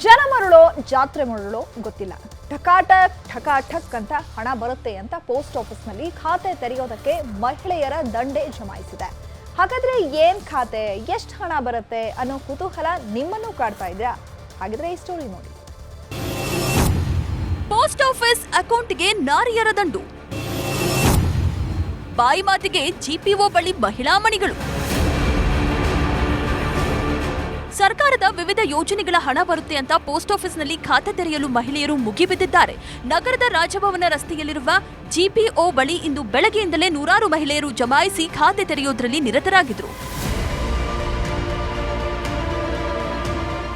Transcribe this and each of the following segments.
ಜನ ಮರಳೋ ಜಾತ್ರೆ ಮರಳೋ ಗೊತ್ತಿಲ್ಲ. ಠಕ್ ಅಂತ ಹಣ ಬರುತ್ತೆ ಅಂತ ಪೋಸ್ಟ್ ಆಫೀಸ್ನಲ್ಲಿ ಖಾತೆ ತೆರೆಯೋದಕ್ಕೆ ಮಹಿಳೆಯರ ದಂಡೆ ಜಮಾಯಿಸಿದೆ. ಹಾಗಾದ್ರೆ ಏನ್ ಖಾತೆ, ಎಷ್ಟು ಹಣ ಬರುತ್ತೆ ಅನ್ನೋ ಕುತೂಹಲ ನಿಮ್ಮನ್ನು ಕಾಡ್ತಾ ಇದ್ರಾ? ಹಾಗಿದ್ರೆ ಈ ಸ್ಟೋರಿ ನೋಡಿ. ಪೋಸ್ಟ್ ಆಫೀಸ್ ಅಕೌಂಟ್ಗೆ ನಾರಿಯರ ದಂಡು, ಬಾಯಿ ಮಾತಿಗೆ ಜಿಪಿಒ ಬಳಿ ಮಹಿಳಾ ಮಣಿಗಳು. ಸರ್ಕಾರದ ವಿವಿಧ ಯೋಜನೆಗಳ ಹಣ ಬರುತ್ತೆ ಅಂತ ಪೋಸ್ಟ್ ಆಫೀಸ್ನಲ್ಲಿ ಖಾತೆ ತೆರೆಯಲು ಮಹಿಳೆಯರು ಮುಗಿಬಿದ್ದಿದ್ದಾರೆ. ನಗರದ ರಾಜಭವನ ರಸ್ತೆಯಲ್ಲಿರುವ ಜಿಪಿಒ ಬಳಿ ಇಂದು ಬೆಳಗ್ಗೆಯಿಂದಲೇ ನೂರಾರು ಮಹಿಳೆಯರು ಜಮಾಯಿಸಿ ಖಾತೆ ತೆರೆಯುವುದರಲ್ಲಿ ನಿರತರಾಗಿದ್ರು.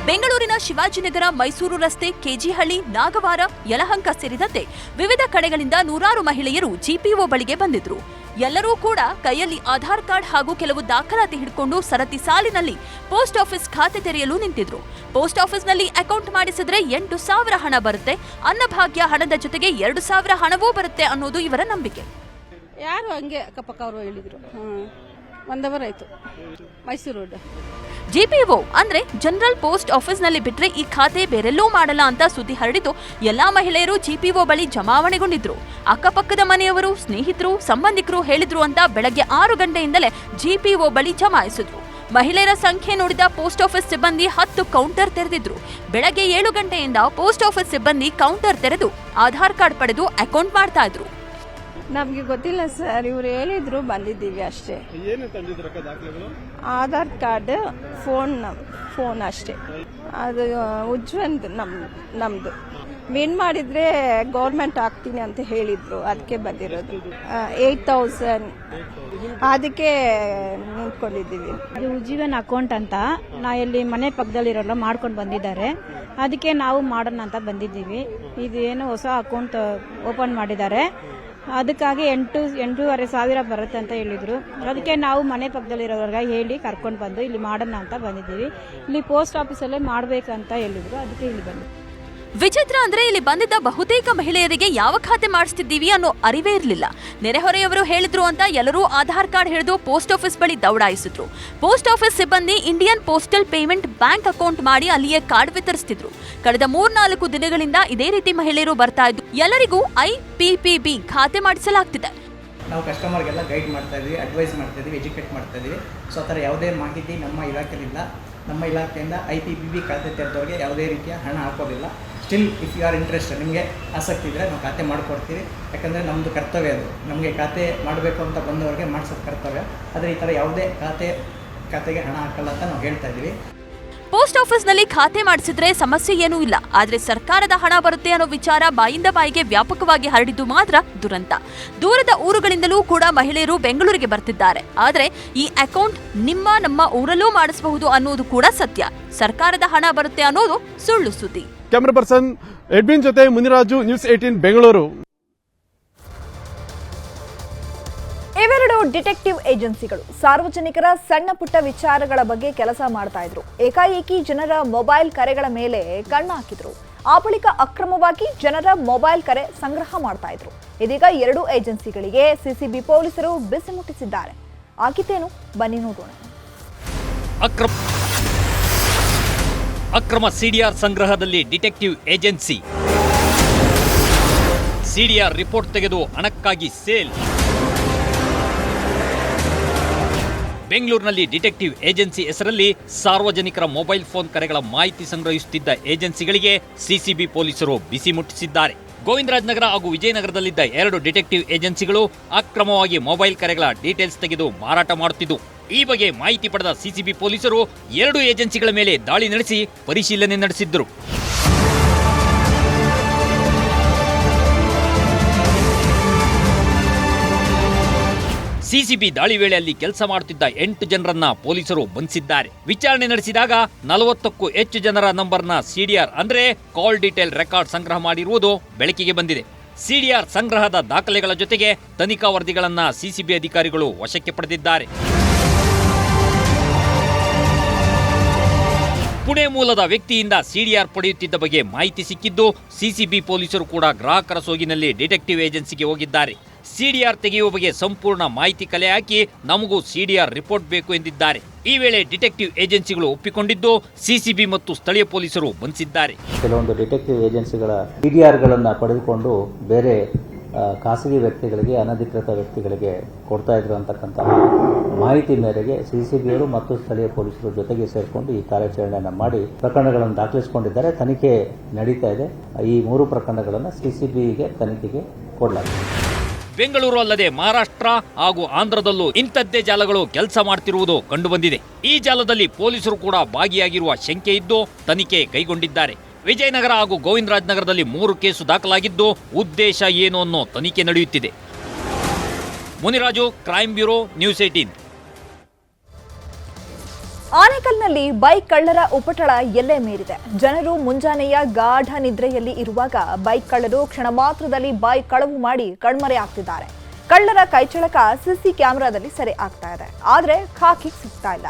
ಬೆಂಗಳೂರಿನ ಶಿವಾಜಿನಗರ, ಮೈಸೂರು ರಸ್ತೆ, ಕೆಜಿಹಳ್ಳಿ, ನಾಗವಾರ, ಯಲಹಂಕ ಸೇರಿದಂತೆ ವಿವಿಧ ಕಡೆಗಳಿಂದ ನೂರಾರು ಮಹಿಳೆಯರು ಜಿಪಿಒ ಬಳಿಗೆ ಬಂದಿದ್ರು. ಎಲ್ಲರೂ ಕೂಡ ಕೈಯಲ್ಲಿ ಆಧಾರ್ ಕಾರ್ಡ್ ಹಾಗೂ ಕೆಲವು ದಾಖಲಾತಿ ಹಿಡ್ಕೊಂಡು ಸರತಿ ಸಾಲಿನಲ್ಲಿ ಪೋಸ್ಟ್ ಆಫೀಸ್ ಖಾತೆ ತೆರೆಯಲು ನಿಂತಿದ್ರು. ಪೋಸ್ಟ್ ಆಫೀಸ್ನಲ್ಲಿ ಅಕೌಂಟ್ ಮಾಡಿಸಿದ್ರೆ 8,000 ಹಣ ಬರುತ್ತೆ, ಅನ್ನಭಾಗ್ಯ ಹಣದ ಜೊತೆಗೆ 2,000 ಹಣವೂ ಬರುತ್ತೆ ಅನ್ನೋದು ಇವರ ನಂಬಿಕೆ. ಯಾರು ಹಂಗೆ ಅಕ್ಕಪಕ್ಕ ಅವರು ಹೇಳಿದ್ರು. 1 ಅವರ್ ಆಯ್ತು. ಮೈಸೂರು ರೋಡ್ ಜಿಪಿಒ ಅಂದ್ರೆ ಜನರಲ್ ಪೋಸ್ಟ್ ಆಫೀಸ್ನಲ್ಲಿ ಬಿಟ್ರೆ ಈ ಖಾತೆ ಬೇರೆಲ್ಲೂ ಮಾಡಲ್ಲ ಅಂತ ಸುದ್ದಿ ಹರಡಿದ್ದು ಎಲ್ಲಾ ಮಹಿಳೆಯರು ಜಿಪಿಒ ಬಳಿ ಜಮಾವಣೆಗೊಂಡಿದ್ರು. ಅಕ್ಕಪಕ್ಕದ ಮನೆಯವರು, ಸ್ನೇಹಿತರು, ಸಂಬಂಧಿಕರು ಹೇಳಿದ್ರು ಅಂತ ಬೆಳಗ್ಗೆ 6 ಗಂಟೆಯಿಂದಲೇ ಜಿಪಿಒ ಬಳಿ ಜಮಾಯಿಸಿದ್ರು. ಮಹಿಳೆಯರ ಸಂಖ್ಯೆ ನೋಡಿದ ಪೋಸ್ಟ್ ಆಫೀಸ್ ಸಿಬ್ಬಂದಿ 10 ಕೌಂಟರ್ ತೆರೆದಿದ್ರು. ಬೆಳಗ್ಗೆ 7 ಗಂಟೆಯಿಂದ ಪೋಸ್ಟ್ ಆಫೀಸ್ ಸಿಬ್ಬಂದಿ ಕೌಂಟರ್ ತೆರೆದು ಆಧಾರ್ ಕಾರ್ಡ್ ಪಡೆದು ಅಕೌಂಟ್ ಮಾಡ್ತಾ ಇದ್ರು. ನಮ್ಗೆ ಗೊತ್ತಿಲ್ಲ ಸರ್, ಇವ್ರು ಹೇಳಿದ್ರು, ಬಂದಿದ್ದೀವಿ ಅಷ್ಟೇ. ಆಧಾರ್ ಕಾರ್ಡ್, ಫೋನ್ ಅಷ್ಟೇ. ಅದು ಉಜ್ವಲ್ದು ನಮ್ದು ವಿನ್ ಮಾಡಿದ್ರೆ ಗೌರ್ಮೆಂಟ್ ಹಾಕ್ತೀನಿ ಅಂತ ಹೇಳಿದ್ರು, ಅದಕ್ಕೆ ಬಂದಿರೋದು. 8,000 ಅದಕ್ಕೆ ನಿಂತ್ಕೊಂಡಿದ್ದೀವಿ. ಇದು ಜೀವನ್ ಅಕೌಂಟ್ ಅಂತ ನಾ ಇಲ್ಲಿ ಮನೆ ಪಕ್ಕದಲ್ಲಿರೋಲ್ಲ ಮಾಡ್ಕೊಂಡು ಬಂದಿದ್ದಾರೆ, ಅದಕ್ಕೆ ನಾವು ಮಾಡೋಣ ಅಂತ ಬಂದಿದ್ದೀವಿ. ಇದು ಏನು ಹೊಸ ಅಕೌಂಟ್ ಓಪನ್ ಮಾಡಿದ್ದಾರೆ, ಅದಕ್ಕಾಗಿ 8,500 ಬರುತ್ತೆ ಅಂತ ಹೇಳಿದ್ರು. ಅದಕ್ಕೆ ನಾವು ಮನೆ ಪಕ್ಕದಲ್ಲಿರೋರ್ಗೆ ಹೇಳಿ ಕರ್ಕೊಂಡು ಬಂದು ಇಲ್ಲಿ ಮಾಡೋಣ ಅಂತ ಬಂದಿದ್ದೀವಿ. ಇಲ್ಲಿ ಪೋಸ್ಟ್ ಆಫೀಸಲ್ಲೇ ಮಾಡಬೇಕಂತ ಹೇಳಿದ್ರು, ಅದಕ್ಕೆ ಇಲ್ಲಿ ಬಂದು. ವಿಚಿತ್ರ ಅಂದ್ರೆ ಇಲ್ಲಿ ಬಂದಿದ್ದ ಬಹುತೇಕ ಮಹಿಳೆಯರಿಗೆ ಯಾವ ಖಾತೆ ಮಾಡಿಸ್ತಿದ್ದೀವಿ ಅನ್ನೋ ಅರಿವೇ ಇರಲಿಲ್ಲ. ನೆರೆಹೊರೆಯವರು ಹೇಳಿದ್ರು ಅಂತ ಎಲ್ಲರೂ ಆಧಾರ್ ಕಾರ್ಡ್ ಹಿಡಿದು ಪೋಸ್ಟ್ ಆಫೀಸ್ ಬಳಿ ದೌಡಾಯಿಸಿದ್ರು. ಪೋಸ್ಟ್ ಆಫೀಸ್ ಸಿಬ್ಬಂದಿ Indian postal payment bank account ಮಾಡಿ ಅಲ್ಲಿಯೇ ಕಾರ್ಡ್ ವಿತರಿಸ್ತಿದ್ರು. ಕಳೆದ 3-4 ದಿನಗಳಿಂದ ಇದೇ ರೀತಿ ಮಹಿಳೆಯರು ಬರ್ತಾ ಇದ್ದು ಎಲ್ಲರಿಗೂ IPPB ಖಾತೆ ಮಾಡಿಸಲಾಗ್ತಿದೆ. ನಾವು ಕಸ್ಟಮರ್ಗೆಲ್ಲ ಗೈಡ್ ಮಾಡ್ತಾ ಇದ್ವಿ, ಅಡ್ವೈಸ್ ಮಾಡ್ತಾ ಇದ್ವಿ, ಎಜುಕೇಟ್ ಮಾಡ್ತಾ ಇದ್ವಿ. ಸೊ ಆ ಥರ ಯಾವುದೇ ಮಾಹಿತಿ ನಮ್ಮ ಇಲಾಖೆಯಿಂದ, ನಮ್ಮ ಇಲಾಖೆಯಿಂದ IPPB ಖಾತೆ ತೆರೆದವ್ರಿಗೆ ಯಾವುದೇ ರೀತಿಯ ಹಣ ಹಾಕೋದಿಲ್ಲ. Still if you are interested, ನಿಮಗೆ ಆಸಕ್ತಿ ಇದ್ದರೆ ನಾವು ಖಾತೆ ಮಾಡಿಕೊಡ್ತೀವಿ. ಯಾಕಂದರೆ ನಮ್ಮದು ಕರ್ತವ್ಯ ಅದು, ನಮಗೆ ಖಾತೆ ಮಾಡಬೇಕು ಅಂತ ಬಂದವರಿಗೆ ಮಾಡಿಸೋದು ಕರ್ತವ್ಯ. ಆದರೆ ಈ ಥರ ಯಾವುದೇ ಖಾತೆಗೆ ಹಣ ಹಾಕಲ್ಲ ಅಂತ ನಾವು ಹೇಳ್ತಾ ಇದ್ದೀವಿ. ಪೋಸ್ಟ್ ಆಫೀಸ್ನಲ್ಲಿ ಖಾತೆ ಮಾಡಿಸಿದ್ರೆ ಸಮಸ್ಯೆ ಏನೂ ಇಲ್ಲ, ಆದ್ರೆ ಸರ್ಕಾರದ ಹಣ ಬರುತ್ತೆ ಅನ್ನೋ ವಿಚಾರ ಬಾಯಿಂದ ಬಾಯಿಗೆ ವ್ಯಾಪಕವಾಗಿ ಹರಡಿದ್ದು ಮಾತ್ರ ದುರಂತ. ದೂರದ ಊರುಗಳಿಂದಲೂ ಕೂಡ ಮಹಿಳೆಯರು ಬೆಂಗಳೂರಿಗೆ ಬರ್ತಿದ್ದಾರೆ. ಆದ್ರೆ ಈ ಅಕೌಂಟ್ ನಮ್ಮ ಊರಲ್ಲೂ ಮಾಡಿಸಬಹುದು ಅನ್ನೋದು ಕೂಡ ಸತ್ಯ. ಸರ್ಕಾರದ ಹಣ ಬರುತ್ತೆ ಅನ್ನೋದು ಸುಳ್ಳು ಸುದ್ದಿ. ಕ್ಯಾಮರಾ ಪರ್ಸನ್ ಎಡ್ವಿನ್ ಜೊತೆ ಮುನಿರಾಜು, ನ್ಯೂಸ್ 18 ಬೆಂಗಳೂರು. ಇವೆರಡು ಡಿಟೆಕ್ಟಿವ್ ಏಜೆನ್ಸಿಗಳು ಸಾರ್ವಜನಿಕರ ಸಣ್ಣ ಪುಟ್ಟ ವಿಚಾರಗಳ ಬಗ್ಗೆ ಕೆಲಸ ಮಾಡ್ತಾ ಇದ್ರು. ಏಕಾಏಕಿ ಜನರ ಮೊಬೈಲ್ ಕರೆಗಳ ಮೇಲೆ ಕಣ್ಣು ಹಾಕಿದ್ರು. ಆ ಬಳಿಕ ಅಕ್ರಮವಾಗಿ ಜನರ ಮೊಬೈಲ್ ಕರೆ ಸಂಗ್ರಹ ಮಾಡ್ತಾ ಇದ್ರು. ಇದೀಗ 2 ಏಜೆನ್ಸಿಗಳಿಗೆ ಸಿಸಿಬಿ ಪೊಲೀಸರು ಬಿಸಿ ಮುಟ್ಟಿಸಿದ್ದಾರೆ. ಆಗಿದ್ದೇನು, ಬನ್ನಿ ನೋಡೋಣ. ಅಕ್ರಮ ಸಿಡಿಆರ್ ಸಂಗ್ರಹದಲ್ಲಿ ಡಿಟೆಕ್ಟಿವ್ ಏಜೆನ್ಸಿ. ಸಿಡಿಆರ್ ರಿಪೋರ್ಟ್ ತೆಗೆದು ಹಣಕ್ಕಾಗಿ ಸೇಲ್. ಬೆಂಗಳೂರಿನಲ್ಲಿ ಡಿಟೆಕ್ಟಿವ್ ಏಜೆನ್ಸಿ ಹೆಸರಲ್ಲಿ ಸಾರ್ವಜನಿಕರ ಮೊಬೈಲ್ ಫೋನ್ ಕರೆಗಳ ಮಾಹಿತಿ ಸಂಗ್ರಹಿಸುತ್ತಿದ್ದ ಏಜೆನ್ಸಿಗಳಿಗೆ ಸಿಸಿಬಿ ಪೊಲೀಸರು ಬಿಸಿ ಮುಟ್ಟಿಸಿದ್ದಾರೆ. ಗೋವಿಂದರಾಜನಗರ ಹಾಗೂ ವಿಜಯನಗರದಲ್ಲಿದ್ದ 2 ಡಿಟೆಕ್ಟಿವ್ ಏಜೆನ್ಸಿಗಳು ಅಕ್ರಮವಾಗಿ ಮೊಬೈಲ್ ಕರೆಗಳ ಡೀಟೇಲ್ಸ್ ತೆಗೆದು ಮಾರಾಟ ಮಾಡುತ್ತಿದ್ದು, ಈ ಬಗ್ಗೆ ಮಾಹಿತಿ ಪಡೆದ ಸಿಸಿಬಿ ಪೊಲೀಸರು 2 ಏಜೆನ್ಸಿಗಳ ಮೇಲೆ ದಾಳಿ ನಡೆಸಿ ಪರಿಶೀಲನೆ ನಡೆಸಿದ್ದರು. ಸಿಸಿಬಿ ದಾಳಿ ವೇಳೆ ಅಲ್ಲಿ ಕೆಲಸ ಮಾಡುತ್ತಿದ್ದ 8 ಜನರನ್ನ ಪೊಲೀಸರು ಬಂಧಿಸಿದ್ದಾರೆ. ವಿಚಾರಣೆ ನಡೆಸಿದಾಗ 40ಕ್ಕೂ ಹೆಚ್ಚು ಜನರ ನಂಬರ್ನ ಸಿಡಿಆರ್ ಅಂದ್ರೆ ಕಾಲ್ ಡೀಟೇಲ್ ರೆಕಾರ್ಡ್ ಸಂಗ್ರಹ ಮಾಡಿರುವುದು ಬೆಳಕಿಗೆ ಬಂದಿದೆ. ಸಿಡಿಆರ್ ಸಂಗ್ರಹದ ದಾಖಲೆಗಳ ಜೊತೆಗೆ ತನಿಖಾ ವರದಿಗಳನ್ನ ಸಿಸಿಬಿ ಅಧಿಕಾರಿಗಳು ವಶಕ್ಕೆ ಪಡೆದಿದ್ದಾರೆ. ಪುಣೆ ಮೂಲದ ವ್ಯಕ್ತಿಯಿಂದ ಸಿಡಿಆರ್ ಪಡೆಯುತ್ತಿದ್ದ ಬಗ್ಗೆ ಮಾಹಿತಿ ಸಿಕ್ಕಿದ್ದು ಸಿಸಿಬಿ ಪೊಲೀಸರು ಕೂಡ ಗ್ರಾಹಕರ ಸೋಗಿನಲ್ಲಿ ಡಿಟೆಕ್ಟಿವ್ ಏಜೆನ್ಸಿಗೆ ಹೋಗಿದ್ದಾರೆ. ಸಿಡಿಆರ್ ತೆಗೆಯುವ ಬಗ್ಗೆ ಸಂಪೂರ್ಣ ಮಾಹಿತಿ ಕಲೆ ಹಾಕಿ ನಮಗೂ ಸಿಡಿಆರ್ ರಿಪೋರ್ಟ್ ಬೇಕು ಎಂದಿದ್ದಾರೆ. ಈ ವೇಳೆ ಡಿಟೆಕ್ಟಿವ್ ಏಜೆನ್ಸಿಗಳು ಒಪ್ಪಿಕೊಂಡಿದ್ದು ಸಿಸಿಬಿ ಮತ್ತು ಸ್ಥಳೀಯ ಪೊಲೀಸರು ಬಂಧಿಸಿದ್ದಾರೆ. ಕೆಲವೊಂದು ಡಿಟೆಕ್ಟಿವ್ ಏಜೆನ್ಸಿಗಳ ಸಿಡಿಆರ್ಗಳನ್ನು ಪಡೆದುಕೊಂಡು ಬೇರೆ ಖಾಸಗಿ ವ್ಯಕ್ತಿಗಳಿಗೆ, ಅನಧಿಕೃತ ವ್ಯಕ್ತಿಗಳಿಗೆ ಕೊಡ್ತಾ ಇದ್ರು ಅಂತಕ್ಕಂತಹ ಮಾಹಿತಿ ಮೇರೆಗೆ ಸಿಸಿಬಿಯವರು ಮತ್ತು ಸ್ಥಳೀಯ ಪೊಲೀಸರು ಜೊತೆಗೆ ಸೇರಿಕೊಂಡು ಈ ಕಾರ್ಯಾಚರಣೆಯನ್ನು ಮಾಡಿ ಪ್ರಕರಣಗಳನ್ನು ದಾಖಲಿಸಿಕೊಂಡಿದ್ದಾರೆ. ತನಿಖೆ ನಡೀತಾ ಇದೆ. ಈ 3 ಪ್ರಕರಣಗಳನ್ನು ಸಿಸಿಬಿಗೆ ತನಿಖೆಗೆ ಕೊಡಲಾಗಿದೆ. ಬೆಂಗಳೂರು ಅಲ್ಲದೆ ಮಹಾರಾಷ್ಟ್ರ ಹಾಗೂ ಆಂಧ್ರದಲ್ಲೂ ಇಂಥದ್ದೇ ಜಾಲಗಳು ಕೆಲಸ ಮಾಡ್ತಿರುವುದು ಕಂಡುಬಂದಿದೆ. ಈ ಜಾಲದಲ್ಲಿ ಪೊಲೀಸರು ಕೂಡ ಭಾಗಿಯಾಗಿರುವ ಶಂಕೆ ಇದ್ದು ತನಿಖೆ ಕೈಗೊಂಡಿದ್ದಾರೆ. ವಿಜಯನಗರ ಹಾಗೂ ಗೋವಿಂದರಾಜನಗರದಲ್ಲಿ 3 ಕೇಸು ದಾಖಲಾಗಿದ್ದು ಉದ್ದೇಶ ಏನು ಅನ್ನೋ ತನಿಖೆ ನಡೆಯುತ್ತಿದೆ. Muniraju, crime bureau, news 18. ಆನೇಕಲ್ನಲ್ಲಿ ಬೈಕ್ ಕಳ್ಳರ ಉಪಟಳ ಎಲ್ಲೇ ಮೀರಿದೆ. ಜನರು ಮುಂಜಾನೆಯ ಗಾಢ ನಿದ್ರೆಯಲ್ಲಿ ಇರುವಾಗ ಬೈಕ್ ಕಳ್ಳರು ಕ್ಷಣ ಮಾತ್ರದಲ್ಲಿ ಬೈಕ್ ಕಳವು ಮಾಡಿ ಕಣ್ಮರೆಯಾಗ್ತಿದ್ದಾರೆ. ಕಳ್ಳರ ಕೈಚಳಕ ಸಿಸಿ ಕ್ಯಾಮೆರಾದಲ್ಲಿ ಸೆರೆ ಆಗ್ತಾ ಇದೆ. ಆದ್ರೆ ಖಾಕಿ ಸಿಗ್ತಾ ಇಲ್ಲ.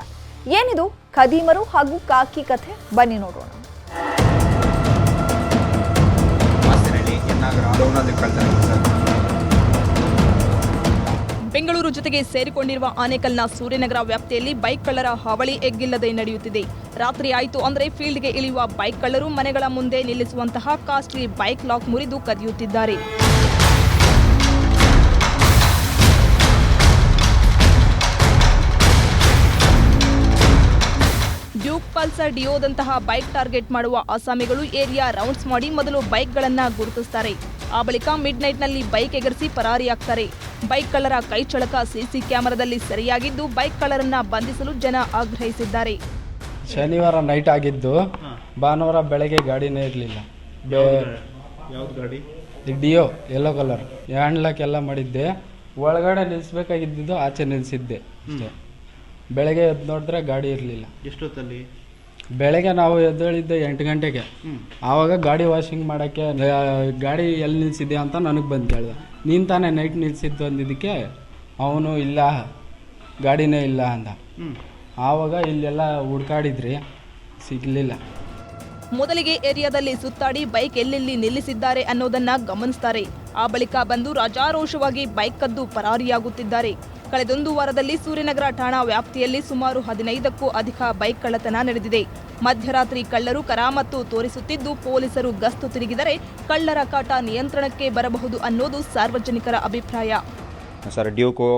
ಏನಿದು ಖದೀಮರು ಹಾಗೂ ಕಾಕಿ ಕಥೆ? ಬನ್ನಿ ನೋಡೋಣ. ಬೆಂಗಳೂರು ಜೊತೆಗೆ ಸೇರಿಕೊಂಡಿರುವ ಆನೇಕಲ್ನ ಸೂರ್ಯನಗರ ವ್ಯಾಪ್ತಿಯಲ್ಲಿ ಬೈಕ್ ಕಳ್ಳರ ಹಾವಳಿ ಎಗ್ಗಿಲ್ಲದೆ ನಡೆಯುತ್ತಿದೆ. ರಾತ್ರಿ ಆಯಿತು ಅಂದ್ರೆ ಫೀಲ್ಡ್ಗೆ ಇಳಿಯುವ ಬೈಕ್ ಕಳ್ಳರು ಮನೆಗಳ ಮುಂದೆ ನಿಲ್ಲಿಸುವಂತಹ ಕಾಸ್ಟ್ಲಿ ಬೈಕ್ ಲಾಕ್ ಮುರಿದು ಕದಿಯುತ್ತಿದ್ದಾರೆ. ಡ್ಯೂಕ್, ಪಲ್ಸರ್, ಡಿಯೋದಂತಹ ಬೈಕ್ ಟಾರ್ಗೆಟ್ ಮಾಡುವ ಆಸಾಮಿಗಳು ಏರಿಯಾ ರೌಂಡ್ಸ್ ಮಾಡಿ ಮೊದಲು ಬೈಕ್ಗಳನ್ನ ಗುರುತಿಸುತ್ತಾರೆ. ಆ ಬಳಿಕ ಮಿಡ್ ನೈಟ್ನಲ್ಲಿ ಬೈಕ್ ಎಗರಿಸಿ ಪರಾರಿಯಾಗ್ತಾರೆ. ಬೈಕ್ ಕಳ್ಳರ ಕೈಚಳಕ ಸಿಸಿ ಕ್ಯಾಮೆರಾದಲ್ಲಿ ಸೆರೆಯಾಗಿದ್ದು ಬೈಕ್ ಕಳ್ಳರನ್ನ ಬಂಧಿಸಲು ಜನ ಆಗ್ರಹಿಸಿದ್ದಾರೆ. ಶನಿವಾರ ನೈಟ್ ಆಗಿದ್ದು, ಭಾನುವಾರ ಬೆಳಗ್ಗೆ ಗಾಡಿನೇ ಇರಲಿಲ್ಲ. Dio yellow colour hand lock ಎಲ್ಲ ಮಾಡಿದ್ದೆ. ಒಳಗಡೆ ನಿಲ್ಲಿಸ್ಬೇಕಾಗಿದ್ದು ಆಚೆ ನಿಲ್ಲಿಸಿದ್ದೆ ಅಷ್ಟೇ. ಬೆಳಗ್ಗೆ ಎದ್ದು ನೋಡಿದ್ರೆ ಗಾಡಿ ಇರಲಿಲ್ಲ. ಎಷ್ಟೊತ್ತಲ್ಲಿ? ಬೆಳಗ್ಗೆ ನಾವು ಎದ್ದೇಳಿದ್ದೆ 8 ಗಂಟೆಗೆ. ಆವಾಗ ಗಾಡಿ ವಾಷಿಂಗ್ ಮಾಡೋಕ್ಕೆ ಗಾಡಿ ಎಲ್ಲಿ ನಿಲ್ಸಿದ್ದೆ ಅಂತ ನನಗೆ ಬಂದು ಕೇಳಿದೆ. ನೀನು ತಾನೇ ನೈಟ್ ನಿಲ್ಸಿದ್ದು ಅಂದಿದ್ದಕ್ಕೆ ಅವನು ಇಲ್ಲ, ಗಾಡಿನೇ ಇಲ್ಲ ಅಂದ. ಆವಾಗ ಇಲ್ಲೆಲ್ಲ ಹುಡ್ಕಾಡಿದ್ರಿ, ಸಿಗಲಿಲ್ಲ. ಮೊದಲಿಗೆ ಏರಿಯಾದಲ್ಲಿ ಸುತ್ತಾಡಿ ಬೈಕ್ ಎಲ್ಲೆಲ್ಲಿ ನಿಲ್ಲಿಸಿದ್ದಾರೆ ಅನ್ನೋದನ್ನ ಗಮನಿಸ್ತಾರೆ. ಆ ಬಳಿಕ ಬಂದು ರಾಜಾರೋಷವಾಗಿ ಬೈಕ್ ಕದ್ದು ಪರಾರಿಯಾಗುತ್ತಿದ್ದಾರೆ. ಕಳೆದೊಂದು ವಾರದಲ್ಲಿ ಸೂರ್ಯನಗರ ಠಾಣಾ ವ್ಯಾಪ್ತಿಯಲ್ಲಿ ಸುಮಾರು 15ಕ್ಕೂ ಅಧಿಕ ಬೈಕ್ ಕಳ್ಳತನ ನಡೆದಿದೆ. ಮಧ್ಯರಾತ್ರಿ ಕಳ್ಳರು ಕರಾಮತ್ತು ತೋರಿಸುತ್ತಿದ್ದು ಪೊಲೀಸರು ಗಸ್ತು ತಿರುಗಿದರೆ ಕಳ್ಳರ ಕಾಟ ನಿಯಂತ್ರಣಕ್ಕೆ ಬರಬಹುದು ಅನ್ನೋದು ಸಾರ್ವಜನಿಕರ ಅಭಿಪ್ರಾಯ. ಸರ್, ಡ್ಯೂಕು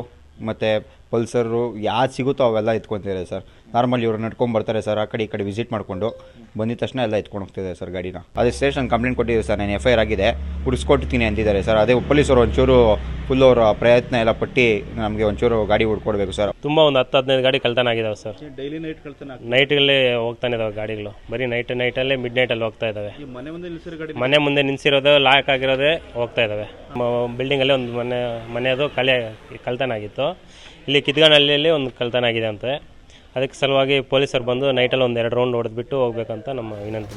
ಮತ್ತು ಪಲ್ಸರು ಯಾವ್ದು ಸಿಗುತ್ತೋ ಅವೆಲ್ಲ ಎತ್ಕೊತಿದ್ದಾರೆ ಸರ್. ನಾರ್ಮಲ್ ಇವ್ರು ನಡ್ಕೊಂಡು ಬರ್ತಾರೆ ಸರ್, ಆ ಕಡೆ ಈ ಕಡೆ ವಿಸಿಟ್ ಮಾಡಿಕೊಂಡು ಬಂದಿದ ತಕ್ಷಣ ಎಲ್ಲ ಎತ್ಕೊಂಡು ಹೋಗ್ತಿದ್ದಾರೆ ಸರ್ ಗಾಡಿನ. ಅದೇ ಸ್ಟೇಷನ್ ಕಂಪ್ಲೇಂಟ್ ಕೊಟ್ಟಿದ್ದೀವಿ ಸರ್, ನಾನು FIR ಆಗಿದೆ, ಹುಡಿಸ್ಕೊಡ್ತೀನಿ ಅಂತಿದ್ದಾರೆ ಸರ್. ಅದೇ ಪೊಲೀಸರು ಒಂಚೂರು ಫುಲ್ ಅವರ ಪ್ರಯತ್ನ ಎಲ್ಲ ಪಟ್ಟು ನಮಗೆ ಒಂಚೂರು ಗಾಡಿ ಹುಡ್ಕೊಡ್ಬೇಕು ಸರ್. ತುಂಬ ಒಂದು 10-15 ಗಾಡಿ ಕಳ್ತನ ಆಗಿದಾವೆ ಸರ್. ಡೈಲಿ ನೈಟ್ ಕಳ್ತನ, ನೈಟಲ್ಲೇ ಹೋಗ್ತಾನೆ ಇದಾವೆ ಗಾಡಿಗಳು. ಬರೀ ನೈಟಲ್ಲೇ ಮಿಡ್ ನೈಟಲ್ಲಿ ಹೋಗ್ತಾ ಇದ್ದಾವೆ. ಮನೆ ಮುಂದೆ ನಿಲ್ಸಿರೋದು ಲಾಕ್ ಆಗಿರೋದೇ ಹೋಗ್ತಾ ಇದ್ದಾವೆ. ಬಿಲ್ಡಿಂಗಲ್ಲೇ ಒಂದು ಮನೆಯದು ಕಳ್ತನ ಆಗಿತ್ತು. ಇಲ್ಲಿ ಕಿತ್ಗನಹಳ್ಳಿಯಲ್ಲಿ ಒಂದು ಕಳ್ತನ ಆಗಿದೆ ಅಂತೆ. ಅದಕ್ಕೆ ಸಲುವಾಗಿ ಪೊಲೀಸರು ಬಂದು ನೈಟಲ್ಲಿ ಒಂದು 2 ರೌಂಡ್ ಹೊಡೆದ್ಬಿಟ್ಟು ಹೋಗ್ಬೇಕಂತ ನಮ್ಮ ವಿನಂತಿ.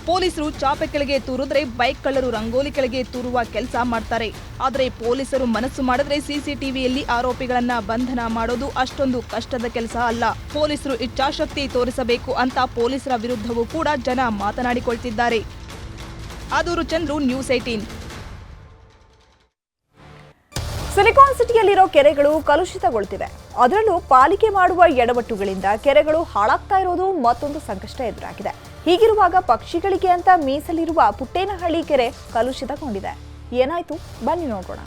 ಪೊಲೀಸರು ಚಾಪೆ ಕೆಳಗೆ ತೂರಿದ್ರೆ ಬೈಕ್ ಕಳ್ಳರು ರಂಗೋಲಿ ಕೆಳಗೆ ತೂರುವ ಕೆಲಸ ಮಾಡ್ತಾರೆ. ಆದರೆ ಪೊಲೀಸರು ಮನಸ್ಸು ಮಾಡಿದ್ರೆ ಸಿಸಿಟಿವಿಯಲ್ಲಿ ಆರೋಪಿಗಳನ್ನ ಬಂಧನ ಮಾಡೋದು ಅಷ್ಟೊಂದು ಕಷ್ಟದ ಕೆಲಸ ಅಲ್ಲ. ಪೊಲೀಸರು ಇಚ್ಛಾಶಕ್ತಿ ತೋರಿಸಬೇಕು ಅಂತ ಪೊಲೀಸರ ವಿರುದ್ಧವೂ ಕೂಡ ಜನ ಮಾತನಾಡಿಕೊಳ್ತಿದ್ದಾರೆ. ಆದೂರು ಚಂದ್ರು, ನ್ಯೂಸ್ 18. ಸಿಲಿಕಾನ್ ಸಿಟಿಯಲ್ಲಿರೋ ಕೆರೆಗಳು ಕಲುಷಿತಗೊಳ್ತಿವೆ. ಅದರಲ್ಲೂ ಪಾಲಿಕೆ ಮಾಡುವ ಎಡವಟ್ಟುಗಳಿಂದ ಕೆರೆಗಳು ಹಾಳಾಗ್ತಾ ಇರೋದು ಮತ್ತೊಂದು ಸಂಕಷ್ಟ ಎದುರಾಗಿದೆ. ಹೀಗಿರುವಾಗ ಪಕ್ಷಿಗಳಿಗೆ ಅಂತ ಮೀಸಲಿರುವ ಪುಟ್ಟೇನಹಳ್ಳಿ ಕೆರೆ ಕಲುಷಿತಗೊಂಡಿದೆ. ಏನಾಯ್ತು ಬನ್ನಿ ನೋಡೋಣ.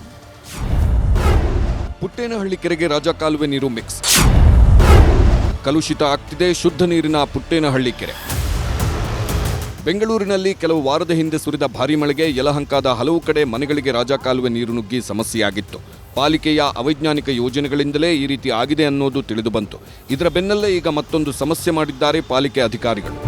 ಪುಟ್ಟೇನಹಳ್ಳಿ ಕೆರೆಗೆ ರಾಜಕಾಲುವೆ ನೀರು ಮಿಕ್ಸ್. ಕಲುಷಿತ ಆಗ್ತಿದೆ ಶುದ್ಧ ನೀರಿನ ಪುಟ್ಟೇನಹಳ್ಳಿ ಕೆರೆ. ಬೆಂಗಳೂರಿನಲ್ಲಿ ಕೆಲವು ವಾರದ ಹಿಂದೆ ಸುರಿದ ಭಾರೀ ಮಳೆಗೆ ಯಲಹಂಕದ ಹಲವು ಕಡೆ ಮನೆಗಳಿಗೆ ರಾಜಕಾಲುವೆ ನೀರು ನುಗ್ಗಿ ಸಮಸ್ಯೆಯಾಗಿತ್ತು. ಪಾಲಿಕೆಯ ಅವೈಜ್ಞಾನಿಕ ಯೋಜನೆಗಳಿಂದಲೇ ಈ ರೀತಿ ಆಗಿದೆ ಅನ್ನೋದು ತಿಳಿದು ಬಂತು. ಇದರ ಬೆನ್ನಲ್ಲೇ ಈಗ ಮತ್ತೊಂದು ಸಮಸ್ಯೆ ಮಾಡಿದ್ದಾರೆ ಪಾಲಿಕೆ ಅಧಿಕಾರಿಗಳು.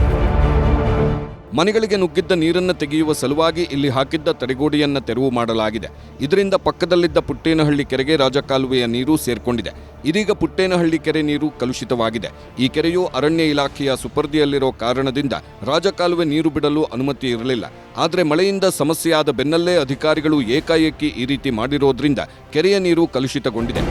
ಮನೆಗಳಿಗೆ ನುಗ್ಗಿದ್ದ ನೀರನ್ನು ತೆಗೆಯುವ ಸಲುವಾಗಿ ಇಲ್ಲಿ ಹಾಕಿದ್ದ ತಡೆಗೋಡೆಯನ್ನು ತೆರವು ಮಾಡಲಾಗಿದೆ. ಇದರಿಂದ ಪಕ್ಕದಲ್ಲಿದ್ದ ಪುಟ್ಟೇನಹಳ್ಳಿ ಕೆರೆಗೆ ರಾಜಕಾಲುವೆಯ ನೀರು ಸೇರ್ಕೊಂಡಿದೆ. ಇದೀಗ ಪುಟ್ಟೇನಹಳ್ಳಿ ಕೆರೆ ನೀರು ಕಲುಷಿತವಾಗಿದೆ. ಈ ಕೆರೆಯು ಅರಣ್ಯ ಇಲಾಖೆಯ ಸುಪರ್ದಿಯಲ್ಲಿರೋ ಕಾರಣದಿಂದ ರಾಜಕಾಲುವೆ ನೀರು ಬಿಡಲು ಅನುಮತಿ ಇರಲಿಲ್ಲ. ಆದರೆ ಮಳೆಯಿಂದ ಸಮಸ್ಯೆಯಾದ ಬೆನ್ನಲ್ಲೇ ಅಧಿಕಾರಿಗಳು ಏಕಾಏಕಿ ಈ ರೀತಿ ಮಾಡಿರೋದ್ರಿಂದ ಕೆರೆಯ ನೀರು ಕಲುಷಿತಗೊಂಡಿದೆ.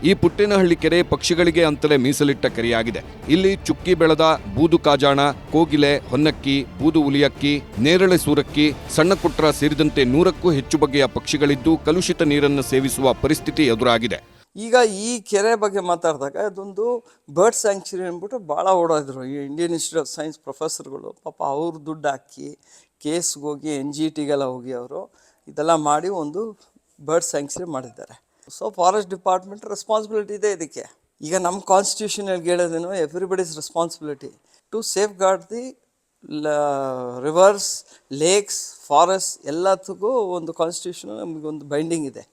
ಈ ಪುಟ್ಟೇನಹಳ್ಳಿ ಕೆರೆ ಪಕ್ಷಿಗಳಿಗೆ ಅಂತಲೇ ಮೀಸಲಿಟ್ಟ ಕೆರೆಯಾಗಿದೆ. ಇಲ್ಲಿ ಚುಕ್ಕಿ ಬೆಳೆದ ಬೂದು ಕಾಜಾಣ, ಕೋಗಿಲೆ, ಹೊನ್ನಕ್ಕಿ, ಬೂದು ಹುಲಿಯಕ್ಕಿ, ನೇರಳೆ ಸೂರಕ್ಕಿ, ಸಣ್ಣ ಕುಟ್ರ ಸೇರಿದಂತೆ 100ಕ್ಕೂ ಹೆಚ್ಚು ಬಗೆಯ ಪಕ್ಷಿಗಳಿದ್ದು ಕಲುಷಿತ ನೀರನ್ನು ಸೇವಿಸುವ ಪರಿಸ್ಥಿತಿ ಎದುರಾಗಿದೆ. ಈಗ ಈ ಕೆರೆ ಬಗ್ಗೆ ಮಾತಾಡಿದಾಗ ಅದೊಂದು ಬರ್ಡ್ ಸ್ಯಾಂಕ್ಚುರಿ ಅಂದ್ಬಿಟ್ಟು ಭಾಳ ಓಡೋದ್ರು ಈ ಇಂಡಿಯನ್ ಇನ್ಸ್ಟಿಟ್ಯೂಟ್ ಆಫ್ ಸೈನ್ಸ್ ಪ್ರೊಫೆಸರ್ಗಳು. ಪಾಪ ಅವ್ರು ದುಡ್ಡು ಹಾಕಿ ಕೇಸ್ಗೆ ಹೋಗಿ NGTಗೆಲ್ಲ ಹೋಗಿ ಅವರು ಇದೆಲ್ಲ ಮಾಡಿ ಒಂದು ಬರ್ಡ್ ಸ್ಯಾಂಕ್ಚುರಿ ಮಾಡಿದ್ದಾರೆ. ಸೊ ಫಾರೆಸ್ಟ್ ಡಿಪಾರ್ಟ್ಮೆಂಟ್ ರೆಸ್ಪಾನ್ಸಿಬಿಲಿಟಿ ಇದೆ ಇದಕ್ಕೆ. ಈಗ ನಮ್ಮ ಕಾನ್ಸ್ಟಿಟ್ಯೂಷನಲ್ಲಿ ಹೇಳೋದೇನು, everybody's responsibility to safeguard the rivers, lakes, forest ಎಲ್ಲದಕ್ಕೂ ಒಂದು ಕಾನ್ಸ್ಟಿಟ್ಯೂಷನ್ ನಮಗೊಂದು ಬೈಂಡಿಂಗ್ ಇದೆ.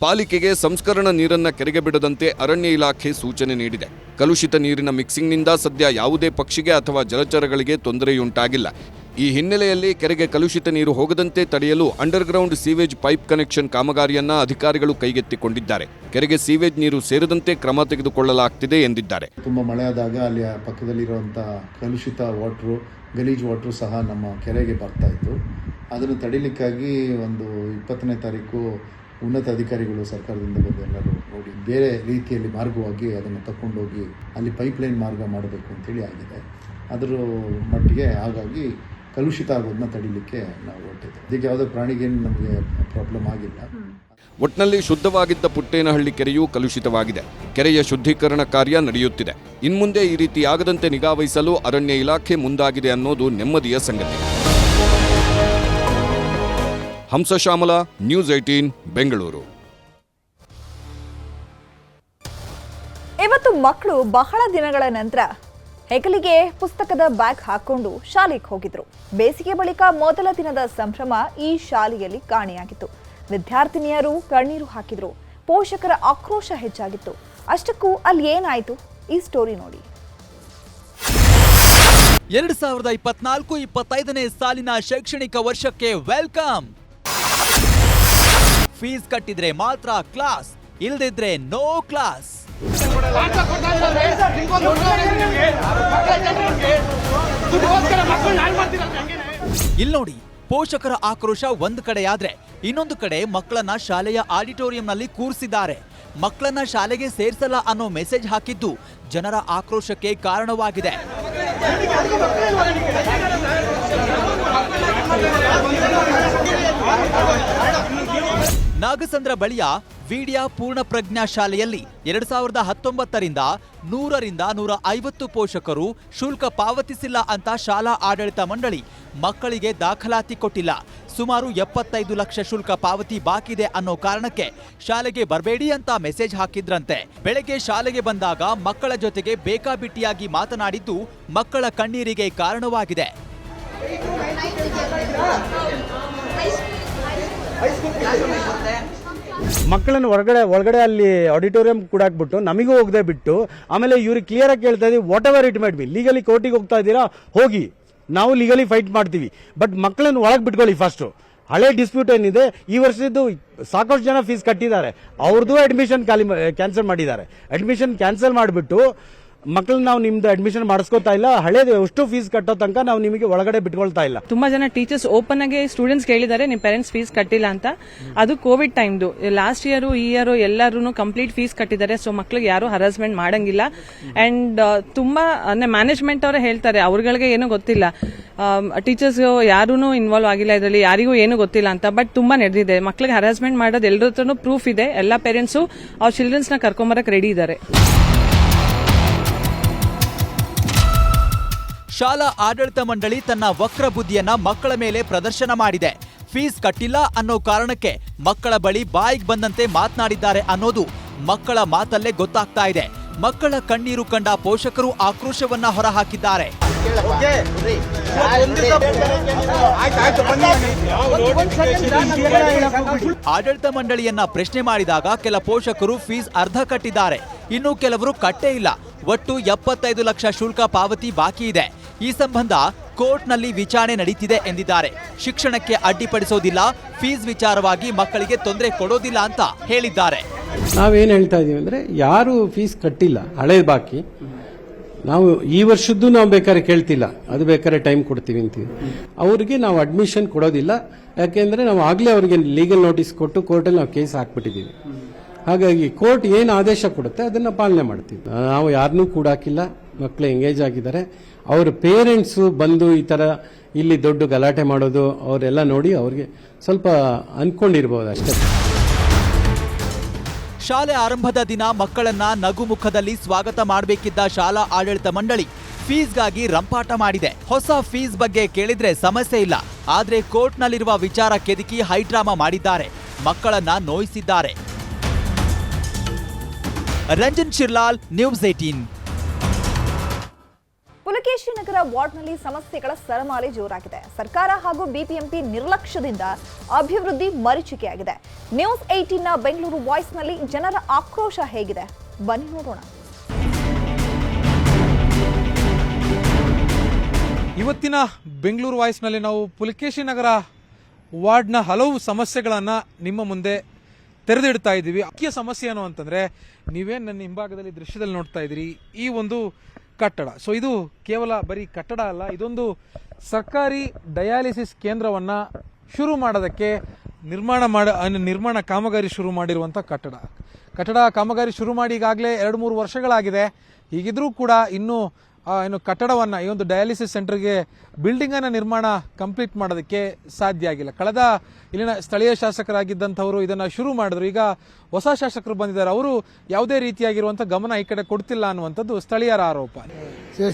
ಪಾಲಿಕೆಗೆ ಸಂಸ್ಕರಣ ನೀರನ್ನ ಕೆರೆಗೆ ಬಿಡದಂತೆ ಅರಣ್ಯ ಇಲಾಖೆ ಸೂಚನೆ ನೀಡಿದೆ. ಕಲುಷಿತ ನೀರಿನ ಮಿಕ್ಸಿಂಗ್ನಿಂದ ಸದ್ಯ ಯಾವುದೇ ಪಕ್ಷಿಗೆ ಅಥವಾ ಜಲಚರಗಳಿಗೆ ತೊಂದರೆಯುಂಟಾಗಿಲ್ಲ. ಈ ಹಿನ್ನೆಲೆಯಲ್ಲಿ ಕೆರೆಗೆ ಕಲುಷಿತ ನೀರು ಹೋಗದಂತೆ ತಡೆಯಲು ಅಂಡರ್ಗ್ರೌಂಡ್ ಸೀವೇಜ್ ಪೈಪ್ ಕನೆಕ್ಷನ್ ಕಾಮಗಾರಿಯನ್ನ ಅಧಿಕಾರಿಗಳು ಕೈಗೆತ್ತಿಕೊಂಡಿದ್ದಾರೆ. ಕೆರೆಗೆ ಸೀವೇಜ್ ನೀರು ಸೇರದಂತೆ ಕ್ರಮ ತೆಗೆದುಕೊಳ್ಳಲಾಗ್ತಿದೆ ಎಂದಿದ್ದಾರೆ. ತುಂಬಾ ಮಳೆ ಆದಾಗ ಅಲ್ಲಿ ಪಕ್ಕದಲ್ಲಿರುವಂತಹ ಕಲುಷಿತ ವಾಟರು, ಗಲೀಜ್ ವಾಟರು ಸಹ ನಮ್ಮ ಕೆರೆಗೆ ಬರ್ತಾ ಇತ್ತು. ಅದನ್ನು ತಡಿಲಿಕ್ಕಾಗಿ ಒಂದು 20ನೇ ತಾರೀಕು ಉನ್ನತ ಅಧಿಕಾರಿಗಳು ಸರ್ಕಾರದಿಂದ ಬಂದು ಎಲ್ಲರೂ ನೋಡಿ ಬೇರೆ ರೀತಿಯಲ್ಲಿ ಮಾರ್ಗವಾಗಿ ಅದನ್ನು ತಗೊಂಡೋಗಿ ಅಲ್ಲಿ ಪೈಪ್ಲೈನ್ ಮಾರ್ಗ ಮಾಡಬೇಕು ಅಂತೇಳಿ ಆಗಿದೆ. ಅದರ ಮಟ್ಟಿಗೆ ಹಾಗಾಗಿ ಕಲುಷಿತ ಆಗೋದನ್ನ ತಡಿಲಿಕ್ಕೆ ನಾವು ಹೊರಟಿದ್ದೆ. ಇದಕ್ಕೆ ಯಾವುದೇ ಪ್ರಾಣಿಗೇನು ನಮಗೆ ಪ್ರಾಬ್ಲಮ್ ಆಗಿಲ್ಲ. ಒಟ್ನಲ್ಲಿ ಶುದ್ಧವಾಗಿದ್ದ ಪುಟ್ಟೇನಹಳ್ಳಿ ಕೆರೆಯೂ ಕಲುಷಿತವಾಗಿದೆ. ಕೆರೆಯ ಶುದ್ಧೀಕರಣ ಕಾರ್ಯ ನಡೆಯುತ್ತಿದೆ. ಇನ್ಮುಂದೆ ಈ ರೀತಿ ಆಗದಂತೆ ನಿಗಾವಹಿಸಲು ಅರಣ್ಯ ಇಲಾಖೆ ಮುಂದಾಗಿದೆ ಅನ್ನೋದು ನೆಮ್ಮದಿಯ ಸಂಗತಿ. ಹಂಸಶ್ಯಾಮಲ, ನ್ಯೂಸ್ 18 ಬೆಂಗಳೂರು. ಇವತ್ತು ಮಕ್ಕಳು ಬಹಳ ದಿನಗಳ ನಂತರ ಹೆಗಲಿಗೆ ಪುಸ್ತಕದ ಬ್ಯಾಗ್ ಹಾಕೊಂಡು ಶಾಲೆಗೆ ಹೋಗಿದ್ರು. ಬೇಸಿಗೆ ಬಳಿಕ ಮೊದಲ ದಿನದ ಸಂಭ್ರಮ ಈ ಶಾಲೆಯಲ್ಲಿ ಕಾಣೆಯಾಗಿತ್ತು. ವಿದ್ಯಾರ್ಥಿನಿಯರು ಕಣ್ಣೀರು ಹಾಕಿದ್ರು. ಪೋಷಕರ ಆಕ್ರೋಶ ಹೆಚ್ಚಾಗಿತ್ತು. ಅಷ್ಟಕ್ಕೂ ಅಲ್ಲಿ ಏನಾಯಿತು, ಈ ಸ್ಟೋರಿ ನೋಡಿ. 2024-25ನೇ ಸಾಲಿನ ಶೈಕ್ಷಣಿಕ ವರ್ಷಕ್ಕೆ ವೆಲ್ಕಮ್. ಫೀಸ್ ಕಟ್ಟಿದ್ರೆ ಮಾತ್ರ ಕ್ಲಾಸ್, ಇಲ್ದಿದ್ರೆ ನೋ ಕ್ಲಾಸ್. ಇಲ್ಲಿ ನೋಡಿ, ಪೋಷಕರ ಆಕ್ರೋಶ ಒಂದು ಕಡೆಯಾದ್ರೆ ಇನ್ನೊಂದು ಕಡೆ ಮಕ್ಕಳನ್ನ ಶಾಲೆಯ ಆಡಿಟೋರಿಯಂನಲ್ಲಿ ಕೂರಿಸಿದ್ದಾರೆ. ಮಕ್ಕಳನ್ನ ಶಾಲೆಗೆ ಸೇರಿಸಲ್ಲ ಅನ್ನೋ ಮೆಸೇಜ್ ಹಾಕಿದ್ದು ಜನರ ಆಕ್ರೋಶಕ್ಕೆ ಕಾರಣವಾಗಿದೆ. ನಾಗಸಂದ್ರ ಬಳಿಯ ವಿಡಿಯಾ ಪೂರ್ಣ ಪ್ರಜ್ಞಾ ಶಾಲೆಯಲ್ಲಿ 2019ರಿಂದ 100ರಿಂದ 150 ಪೋಷಕರು ಶುಲ್ಕ ಪಾವತಿಸಿಲ್ಲ ಅಂತ ಶಾಲಾ ಆಡಳಿತ ಮಂಡಳಿ ಮಕ್ಕಳಿಗೆ ದಾಖಲಾತಿ ಕೊಟ್ಟಿಲ್ಲ. ಸುಮಾರು 75 ಲಕ್ಷ ಶುಲ್ಕ ಪಾವತಿ ಬಾಕಿದೆ ಅನ್ನೋ ಕಾರಣಕ್ಕೆ ಶಾಲೆಗೆ ಬರಬೇಡಿ ಅಂತ ಮೆಸೇಜ್ ಹಾಕಿದ್ರಂತೆ. ಬೆಳಗ್ಗೆ ಶಾಲೆಗೆ ಬಂದಾಗ ಮಕ್ಕಳ ಜೊತೆಗೆ ಬೇಕಾಬಿಟ್ಟಿಯಾಗಿ ಮಾತನಾಡಿದ್ದು ಮಕ್ಕಳ ಕಣ್ಣೀರಿಗೆ ಕಾರಣವಾಗಿದೆ. ಮಕ್ಕಳನ್ನು ಒಳಗಡೆ ಅಲ್ಲಿ ಆಡಿಟೋರಿಯಂ ಕೂಡಾಕ್ಬಿಟ್ಟು ನಮಗೂ ಹೋಗದೆ ಬಿಟ್ಟು ಆಮೇಲೆ ಇವ್ರಿಗೆ ಕ್ಲಿಯರ್ ಆಗಿ ಕೇಳ್ತಾ ಇದೀವಿ, what ever it might be, legally ಕೋರ್ಟಿಗೆ ಹೋಗ್ತಾ ಇದ್ದೀರಾ ಹೋಗಿ, ನಾವು ಲೀಗಲಿ ಫೈಟ್ ಮಾಡ್ತೀವಿ, ಬಟ್ ಮಕ್ಕಳನ್ನು ಒಳಗೆ ಬಿಟ್ಕೊಳ್ಳಿ. ಫಸ್ಟ್ ಹಳೆ ಡಿಸ್ಪ್ಯೂಟ್ ಏನಿದೆ, ಈ ವರ್ಷದ್ದು ಸಾಕಷ್ಟು ಜನ ಫೀಸ್ ಕಟ್ಟಿದ್ದಾರೆ, ಅವ್ರದ್ದು ಅಡ್ಮಿಷನ್ ಕ್ಯಾನ್ಸಲ್ ಮಾಡಿದ್ದಾರೆ. ಅಡ್ಮಿಷನ್ ಕ್ಯಾನ್ಸಲ್ ಮಾಡಿಬಿಟ್ಟು ಮಕ್ಕಳನ್ನ ನಾವು ನಿಮ್ದು ಅಡ್ಮಿಷನ್ ಮಾಡಿಸ್ಕೊತಾ ಇಲ್ಲ, ಹಳೇದು ಎಷ್ಟು ಫೀಸ್ ಕಟ್ಟೋ ತನಕ ನಾವು ನಿಮಗೆ ಒಳಗಡೆ ಬಿಟ್ಕೊಳ್ತಾ ಇಲ್ಲ. ತುಂಬಾ ಜನ ಟೀಚರ್ಸ್ ಓಪನ್ ಆಗಿ ಸ್ಟೂಡೆಂಟ್ಸ್ ಕೇಳಿದ್ದಾರೆ, ನಿಮ್ ಪೇರೆಂಟ್ಸ್ ಫೀಸ್ ಕಟ್ಟಿಲ್ಲ ಅಂತ. ಅದು ಕೋವಿಡ್ ಟೈಮ್ದು. ಲಾಸ್ಟ್ ಇಯರ್ ಈ ಇಯರ್ ಎಲ್ಲರೂ ಕಂಪ್ಲೀಟ್ ಫೀಸ್ ಕಟ್ಟಿದ್ದಾರೆ. ಸೊ ಮಕ್ಳಿಗೆ ಯಾರು ಹರಾಸ್ಮೆಂಟ್ ಮಾಡಂಗಿಲ್ಲ. ಅಂಡ್ ತುಂಬಾ ಮ್ಯಾನೇಜ್ಮೆಂಟ್ ಅವರೇ ಹೇಳ್ತಾರೆ ಅವ್ರಗಳಿಗೆ ಏನೂ ಗೊತ್ತಿಲ್ಲ, ಟೀಚರ್ಸ್ ಯಾರೂ ಇನ್ವಾಲ್ವ್ ಆಗಿಲ್ಲ ಇದರಲ್ಲಿ, ಯಾರಿಗೂ ಏನೂ ಗೊತ್ತಿಲ್ಲ ಅಂತ. ಬಟ್ ತುಂಬಾ ನಡೆದಿದೆ. ಮಕ್ಳಿಗೆ ಹರಾಸ್ಮೆಂಟ್ ಮಾಡೋದು ಎಲ್ಲರ ಹತ್ರನೂ ಪ್ರೂಫ್ ಇದೆ. ಎಲ್ಲಾ ಪೇರೆಂಟ್ಸು ಅವ್ರ ಚಿಲ್ಡ್ರನ್ಸ್ ನ ಕರ್ಕೊಂಬರಕ್ ರೆಡಿ ಇದ್ದಾರೆ. ಶಾಲಾ ಆಡಳಿತ ಮಂಡಳಿ ತನ್ನ ವಕ್ರ ಬುದ್ಧಿಯನ್ನ ಮಕ್ಕಳ ಮೇಲೆ ಪ್ರದರ್ಶನ ಮಾಡಿದೆ. ಫೀಸ್ ಕಟ್ಟಿಲ್ಲ ಅನ್ನೋ ಕಾರಣಕ್ಕೆ ಮಕ್ಕಳ ಬಳಿ ಬಾಯಿಗೆ ಬಂದಂತೆ ಮಾತನಾಡಿದ್ದಾರೆ ಅನ್ನೋದು ಮಕ್ಕಳ ಮಾತಲ್ಲೇ ಗೊತ್ತಾಗ್ತಾ ಇದೆ. ಮಕ್ಕಳ ಕಣ್ಣೀರು ಕಂಡ ಪೋಷಕರು ಆಕ್ರೋಶವನ್ನ ಹೊರಹಾಕಿದ್ದಾರೆ. ಆಡಳಿತ ಮಂಡಳಿಯನ್ನ ಪ್ರಶ್ನೆ ಮಾಡಿದಾಗ ಕೆಲ ಪೋಷಕರು ಫೀಸ್ ಅರ್ಧ ಕಟ್ಟಿದ್ದಾರೆ, ಇನ್ನು ಕೆಲವರು ಕಟ್ಟೇ ಇಲ್ಲ. ಒಟ್ಟು 75 ಲಕ್ಷ ಶುಲ್ಕ ಪಾವತಿ ಬಾಕಿ ಇದೆ. ಈ ಸಂಬಂಧ ಕೋರ್ಟ್ನಲ್ಲಿ ವಿಚಾರಣೆ ನಡೀತಿದೆ ಎಂದಿದ್ದಾರೆ. ಶಿಕ್ಷಣಕ್ಕೆ ಅಡ್ಡಿಪಡಿಸೋದಿಲ್ಲ, ಫೀಸ್ ವಿಚಾರವಾಗಿ ಮಕ್ಕಳಿಗೆ ತೊಂದರೆ ಕೊಡೋದಿಲ್ಲ ಅಂತ ಹೇಳಿದ್ದಾರೆ. ನಾವೇನು ಹೇಳ್ತಾ ಇದೀವಿ ಅಂದ್ರೆ, ಯಾರು ಫೀಸ್ ಕಟ್ಟಿಲ್ಲ ಹಳೆ ಬಾಕಿ, ನಾವು ಈ ವರ್ಷದ್ದು ನಾವು ಬೇಕಾದ್ರೆ ಕೇಳ್ತಿಲ್ಲ, ಅದು ಬೇಕಾದ್ರೆ ಟೈಮ್ ಕೊಡ್ತೀವಿ ಅಂತೀವಿ. ಅವ್ರಿಗೆ ನಾವು ಅಡ್ಮಿಷನ್ ಕೊಡೋದಿಲ್ಲ. ಯಾಕೆಂದ್ರೆ ನಾವು ಆಗ್ಲೇ ಅವ್ರಿಗೆ ಲೀಗಲ್ ನೋಟಿಸ್ ಕೊಟ್ಟು ಕೋರ್ಟಲ್ಲಿ ನಾವು ಕೇಸ್ ಹಾಕ್ಬಿಟ್ಟಿದ್ದೀವಿ. ಹಾಗಾಗಿ ಕೋರ್ಟ್ ಏನು ಆದೇಶ ಕೊಡುತ್ತೆ ಅದನ್ನ ಪಾಲನೆ ಮಾಡ್ತೀವಿ. ನಾವು ಯಾರನ್ನೂ ಕೂಡ ಹಾಕಿಲ್ಲ, ಮಕ್ಕಳು ಎಂಗೇಜ್ ಆಗಿದ್ದಾರೆ. ಅವ್ರ ಪೇರೆಂಟ್ಸ್ ಬಂದು ಈ ತರ ಇಲ್ಲಿ ದೊಡ್ಡ ಗಲಾಟೆ ಮಾಡೋದು ಅವರೆಲ್ಲ ನೋಡಿ ಅವ್ರಿಗೆ ಸ್ವಲ್ಪ ಅನ್ಕೊಂಡಿರ್ಬೋದು ಅಷ್ಟೇ. ಶಾಲೆ ಆರಂಭದ ದಿನ ಮಕ್ಕಳನ್ನ ನಗುಮುಖದಲ್ಲಿ ಸ್ವಾಗತ ಮಾಡಬೇಕಿದ್ದ ಶಾಲಾ ಆಡಳಿತ ಮಂಡಳಿ ಫೀಸ್ಗಾಗಿ ರಂಪಾಟ ಮಾಡಿದೆ. ಹೊಸ ಫೀಸ್ ಬಗ್ಗೆ ಕೇಳಿದ್ರೆ ಸಮಸ್ಯೆ ಇಲ್ಲ, ಆದ್ರೆ ಕೋರ್ಟ್ನಲ್ಲಿರುವ ವಿಚಾರ ಕೆದಕಿ ಹೈಡ್ರಾಮಾ ಮಾಡಿದ್ದಾರೆ, ಮಕ್ಕಳನ್ನ ನೋಯಿಸಿದ್ದಾರೆ. ರಂಜನ್ ಶಿರ್ಲಾಲ್, ನ್ಯೂಸ್ 18. ಪುಲಕೇಶಿ ನಗರ ವಾರ್ಡ್ನಲ್ಲಿ ಸಮಸ್ಯೆಗಳ ಸರಮಾಲೆ ಜೋರಾಗಿದೆ. ಸರ್ಕಾರ ಹಾಗೂ ಬಿಬಿಎಂಪಿ ನಿರ್ಲಕ್ಷ್ಯದಿಂದ ಅಭಿವೃದ್ಧಿ ಮರೀಚಿಕೆಯಾಗಿದೆ. ನ್ಯೂಸ್ 18ನ ಬೆಂಗಳೂರು ವಾಯ್ಸ್ನಲ್ಲಿ ಜನರ ಆಕ್ರೋಶ ಹೇಗಿದೆ ಬನ್ನಿ ನೋಡೋಣ. ಇವತ್ತಿನ ಬೆಂಗಳೂರು ವಾಯ್ಸ್ನಲ್ಲಿ ನಾವು ಪುಲಕೇಶಿ ನಗರ ವಾರ್ಡ್ನ ಹಲವು ಸಮಸ್ಯೆಗಳನ್ನು ನಿಮ್ಮ ಮುಂದೆ ತೆರೆದಿಡ್ತಾ ಇದ್ದೀವಿ. ಮುಖ್ಯ ಸಮಸ್ಯೆ ಏನು ಅಂತಂದರೆ, ನೀವೇನು ನನ್ನ ಹಿಂಭಾಗದಲ್ಲಿ ದೃಶ್ಯದಲ್ಲಿ ನೋಡ್ತಾ ಇದ್ದೀರಿ, ಈ ಒಂದು ಕಟ್ಟಡ. ಸೊ ಇದು ಕೇವಲ ಬರೀ ಕಟ್ಟಡ ಅಲ್ಲ, ಇದೊಂದು ಸರ್ಕಾರಿ ಡಯಾಲಿಸಿಸ್ ಕೇಂದ್ರವನ್ನು ಶುರು ಮಾಡೋದಕ್ಕೆ ನಿರ್ಮಾಣ ಕಾಮಗಾರಿ ಶುರು ಮಾಡಿರುವಂಥ ಕಟ್ಟಡ ಕಾಮಗಾರಿ ಶುರು ಮಾಡಿ ಈಗಾಗಲೇ 2-3 ವರ್ಷಗಳಾಗಿದೆ. ಹೀಗಿದ್ರೂ ಕೂಡ ಇನ್ನೂ ಕಟ್ಟಡವನ್ನು, ಈ ಒಂದು ಡಯಾಲಿಸಿಸ್ ಸೆಂಟರ್ಗೆ ಬಿಲ್ಡಿಂಗನ್ನು ನಿರ್ಮಾಣ ಕಂಪ್ಲೀಟ್ ಮಾಡೋದಕ್ಕೆ ಸಾಧ್ಯ ಆಗಿಲ್ಲ. ಕಳೆದ ಇಲ್ಲಿನ ಸ್ಥಳೀಯ ಶಾಸಕರಾಗಿದ್ದಂಥವರು ಇದನ್ನು ಶುರು ಮಾಡಿದ್ರು. ಈಗ ಹೊಸ ಶಾಸಕರು ಬಂದಿದ್ದಾರೆ, ಅವರು ಯಾವುದೇ ರೀತಿಯಾಗಿರುವಂಥ ಗಮನ ಈ ಕಡೆ ಕೊಡ್ತಿಲ್ಲ ಅನ್ನುವಂಥದ್ದು ಸ್ಥಳೀಯರ ಆರೋಪ.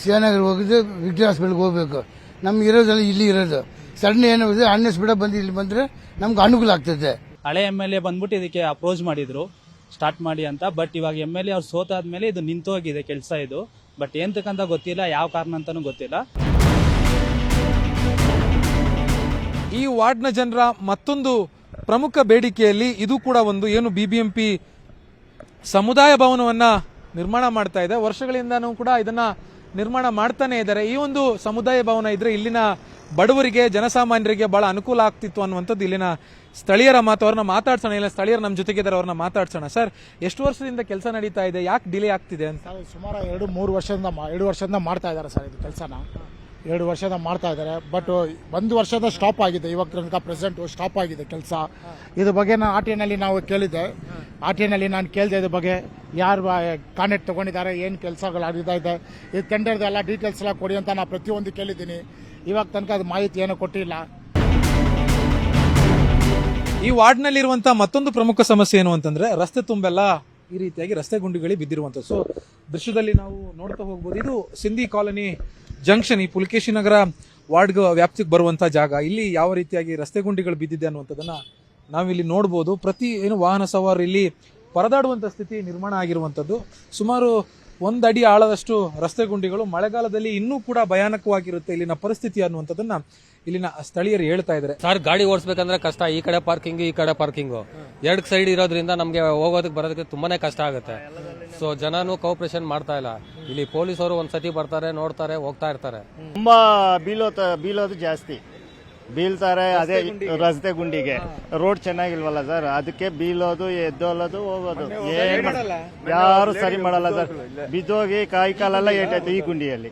ಶಿವನಗರ ಹೋಗಿದ್ದು ವಿಕ್ಟರಿ ಹಾಸ್ಪಿಟಲ್ಗೆ ಹೋಗ್ಬೇಕು, ನಮ್ಗೆ ಇರೋದಲ್ಲ ಇಲ್ಲಿ ಇರೋದು. ಸಡನ್ ಏನಿದೆ ಅಣ್ಣಸ್ ಬಿಡ ಬಂದು ಇಲ್ಲಿ ಬಂದರೆ ನಮ್ಗೆ ಅನುಕೂಲ ಆಗ್ತದೆ. ಹಳೆ MLA ಬಂದ್ಬಿಟ್ಟು ಇದಕ್ಕೆ ಅಪ್ರೋಚ್ ಮಾಡಿದ್ರು ಸ್ಟಾರ್ಟ್ ಮಾಡಿ ಅಂತ. ಬಟ್ ಇವಾಗ MLA ಅವ್ರು ಸೋತಾದ್ಮೇಲೆ ಇದು ನಿಂತೋಗಿದೆ ಕೆಲಸ ಇದು. ಬಟ್ ಎಂತಕ್ಕಂತ ಗೊತ್ತಿಲ್ಲ, ಯಾವ ಕಾರಣ ಅಂತಾನೂ ಗೊತ್ತಿಲ್ಲ. ಈ ವಾರ್ಡ್ನ ಜನರ ಮತ್ತೊಂದು ಪ್ರಮುಖ ಬೇಡಿಕೆಯಲ್ಲಿ ಇದು ಕೂಡ ಒಂದು. ಏನು ಬಿಬಿಎಂಪಿ ಸಮುದಾಯ ಭವನವನ್ನು ನಿರ್ಮಾಣ ಮಾಡ್ತಾ ಇದೆ, ವರ್ಷಗಳಿಂದನೂ ಕೂಡ ಇದನ್ನ ನಿರ್ಮಾಣ ಮಾಡ್ತಾನೆ ಇದ್ದಾರೆ. ಈ ಒಂದು ಸಮುದಾಯ ಭವನ ಇದ್ರೆ ಇಲ್ಲಿನ ಬಡವರಿಗೆ, ಜನಸಾಮಾನ್ಯರಿಗೆ ಬಹಳ ಅನುಕೂಲ ಆಗ್ತಿತ್ತು ಅನ್ನುವಂಥದ್ದು ಇಲ್ಲಿನ ಸ್ಥಳೀಯರ ಮಾತು. ಅವ್ರನ್ನ ಮಾತಾಡ್ಸೋಣ, ಇಲ್ಲ ಸ್ಥಳೀಯರು ನಮ್ಮ ಜೊತೆಗಿದ್ದಾರೆ, ಅವ್ರನ್ನ ಮಾತಾಡ್ಸೋಣ. ಸರ್, ಎಷ್ಟು ವರ್ಷದಿಂದ ಕೆಲಸ ನಡೀತಾ ಇದೆ, ಯಾಕೆ ಡಿಲೇ ಆಗ್ತಿದೆ ಅಂತ? ಸುಮಾರು 2-3 ವರ್ಷದಿಂದ ಮಾಡ್ತಾ ಇದ್ದಾರೆ ಸರ್ ಇದು ಕೆಲಸನ. 2 ವರ್ಷದ ಮಾಡ್ತಾ ಇದ್ದಾರೆ. ಬಟ್ 1 ವರ್ಷದ ಸ್ಟಾಪ್ ಆಗಿದೆ, ಇವಾಗ ತನಕ ಪ್ರೆಸೆಂಟ್ ಸ್ಟಾಪ್ ಆಗಿದೆ ಕೆಲಸ. ಇದ್ರ ಬಗ್ಗೆ ನಾನು RTIನಲ್ಲಿ ನಾವು ಕೇಳಿದ್ದೆ. RTIನಲ್ಲಿ ನಾನು ಕೇಳಿದೆ ಇದ್ರ ಬಗ್ಗೆ, ಯಾರು ಕಾಂಟ್ರಾಕ್ಟ್ ತಗೊಂಡಿದ್ದಾರೆ, ಏನು ಕೆಲಸಗಳಾಗ್ತಾ ಇದೆ, ಇದು ಟೆಂಡರ್ದು ಎಲ್ಲ ಡೀಟೇಲ್ಸ್ ಎಲ್ಲ ಕೊಡಿ ಅಂತ ನಾನು ಪ್ರತಿಯೊಂದು ಕೇಳಿದ್ದೀನಿ. ಇವಾಗ ತನಕ ಅದು ಮಾಹಿತಿ ಏನೂ ಕೊಟ್ಟಿಲ್ಲ. ಈ ವಾರ್ಡ್ನಲ್ಲಿರುವಂಥ ಮತ್ತೊಂದು ಪ್ರಮುಖ ಸಮಸ್ಯೆ ಏನು ಅಂತಂದ್ರೆ, ರಸ್ತೆ ತುಂಬೆಲ್ಲ ಈ ರೀತಿಯಾಗಿ ರಸ್ತೆ ಗುಂಡಿಗಳಿಗೆ ಬಿದ್ದಿರುವಂಥದ್ದು. ಸೊ ದೃಶ್ಯದಲ್ಲಿ ನಾವು ನೋಡ್ತಾ ಹೋಗ್ಬೋದು, ಇದು ಸಿಂಧಿ ಕಾಲೋನಿ ಜಂಕ್ಷನ್, ಈ ಪುಲಕೇಶಿ ನಗರ ವಾರ್ಡ್ ವ್ಯಾಪ್ತಿಗೆ ಬರುವಂಥ ಜಾಗ. ಇಲ್ಲಿ ಯಾವ ರೀತಿಯಾಗಿ ರಸ್ತೆ ಗುಂಡಿಗಳು ಬಿದ್ದಿದೆ ಅನ್ನುವಂಥದ್ದನ್ನ ನಾವಿಲ್ಲಿ ನೋಡ್ಬೋದು. ಪ್ರತಿ ವಾಹನ ಸವಾರರು ಇಲ್ಲಿ ಪರದಾಡುವಂಥ ಸ್ಥಿತಿ ನಿರ್ಮಾಣ ಆಗಿರುವಂಥದ್ದು. ಸುಮಾರು 1 ಅಡಿ ಆಳದಷ್ಟು ರಸ್ತೆ ಗುಂಡಿಗಳು. ಮಳೆಗಾಲದಲ್ಲಿ ಇನ್ನೂ ಕೂಡ ಭಯಾನಕವಾಗಿರುತ್ತೆ ಇಲ್ಲಿನ ಪರಿಸ್ಥಿತಿ ಅನ್ನುವಂಥದ್ದನ್ನ ಇಲ್ಲಿನ ಸ್ಥಳೀಯರು ಹೇಳ್ತಾ ಇದ್ದಾರೆ. ಸರ್, ಗಾಡಿ ಓಡಿಸ್ಬೇಕಂದ್ರೆ ಕಷ್ಟ. ಈ ಕಡೆ ಪಾರ್ಕಿಂಗ್, ಈ ಕಡೆ ಪಾರ್ಕಿಂಗು, 2 ಸೈಡ್ ಇರೋದ್ರಿಂದ ನಮಗೆ ಹೋಗೋದಕ್ಕೆ ಬರೋದಕ್ಕೆ ತುಂಬಾನೇ ಕಷ್ಟ ಆಗುತ್ತೆ. ಸೊ ಜನನು ಕೋಆಪರೇಷನ್ ಮಾಡ್ತಾ ಇಲ್ಲ. ಇಲ್ಲಿ ಪೊಲೀಸರು ಒಂದ್ಸತಿ ಬರ್ತಾರೆ, ನೋಡ್ತಾರೆ, ಹೋಗ್ತಾ ಇರ್ತಾರೆ. ತುಂಬಾ ಬೀಳೋದು ಜಾಸ್ತಿ ಬೀಳ್ತಾರೆ. ಅದೇ ರಸ್ತೆ ಗುಂಡಿಗೆ ರೋಡ್ ಚೆನ್ನಾಗಿಲ್ವಲ್ಲ ಸರ್, ಅದಕ್ಕೆ ಬೀಳೋದು, ಎದ್ದೋಲೋದು, ಹೋಗೋದು ಯಾರು ಸರಿ ಮಾಡಲ್ಲ ಸರ್. ಬಿದ್ದೋಗಿ ಕಾಯಿ ಕಾಲೆಲ್ಲ ಏಟಾಯ್ತು ಈ ಗುಂಡಿಯಲ್ಲಿ.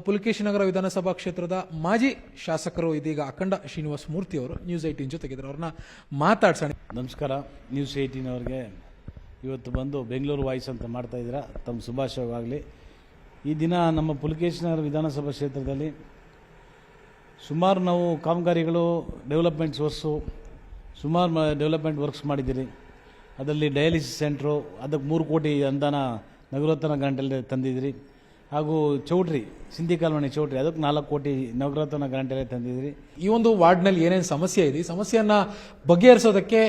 ಪುಲಕೇಶಿ ನಗರ ವಿಧಾನಸಭಾ ಕ್ಷೇತ್ರದ ಮಾಜಿ ಶಾಸಕರು ಇದೀಗ ಅಖಂಡ ಶ್ರೀನಿವಾಸ ಮೂರ್ತಿ ಅವರು ನ್ಯೂಸ್ 18 ಜೊತೆಗಿದ್ದಾರೆ, ಅವ್ರನ್ನ ಮಾತಾಡ್ಸೋಣ. ನಮಸ್ಕಾರ. ನ್ಯೂಸ್ 18 ಅವ್ರಿಗೆ ಇವತ್ತು ಬಂದು ಬೆಂಗಳೂರು ವಾಯ್ಸ್ ಅಂತ ಮಾಡ್ತಾ ಇದ್ದೀರಾ, ತಮ್ಮ ಶುಭಾಶಯವಾಗಲಿ. ಈ ದಿನ ನಮ್ಮ ಪುಲಕೇಶಿ ನಗರ ವಿಧಾನಸಭಾ ಕ್ಷೇತ್ರದಲ್ಲಿ ಸುಮಾರು ನಾವು ಕಾಮಗಾರಿಗಳು, ಡೆವಲಪ್ಮೆಂಟ್ ವರ್ಕ್ಸ್ ಮಾಡಿದ್ದೀರಿ. ಅದರಲ್ಲಿ ಡಯಾಲಿಸಿಸ್ ಸೆಂಟ್ರು, ಅದಕ್ಕೆ 3 ಕೋಟಿ ಅನುದಾನ ನಗರೋತ್ಥಾನ ಗ್ರಾಂಟಲ್ಲಿ ತಂದಿದ್ದೀರಿ. ಹಾಗೂ ಚೌಟ್ರಿ, ಸಿಂಧಿ ಕಾಲೋನಿ ಚೌಟ್ರಿ, ಅದಕ್ಕೆ 4 ಕೋಟಿ ನಗರೋತ್ಥಾನ ಗ್ರಾಂಟಲ್ಲೇ ತಂದಿದ್ದೀರಿ. ಈ ಒಂದು ವಾರ್ಡ್ನಲ್ಲಿ ಏನೇನು ಸಮಸ್ಯೆ ಇದೆ, ಈ ಸಮಸ್ಯೆಯನ್ನ ಬಗೆಹರಿಸೋದಕ್ಕೆ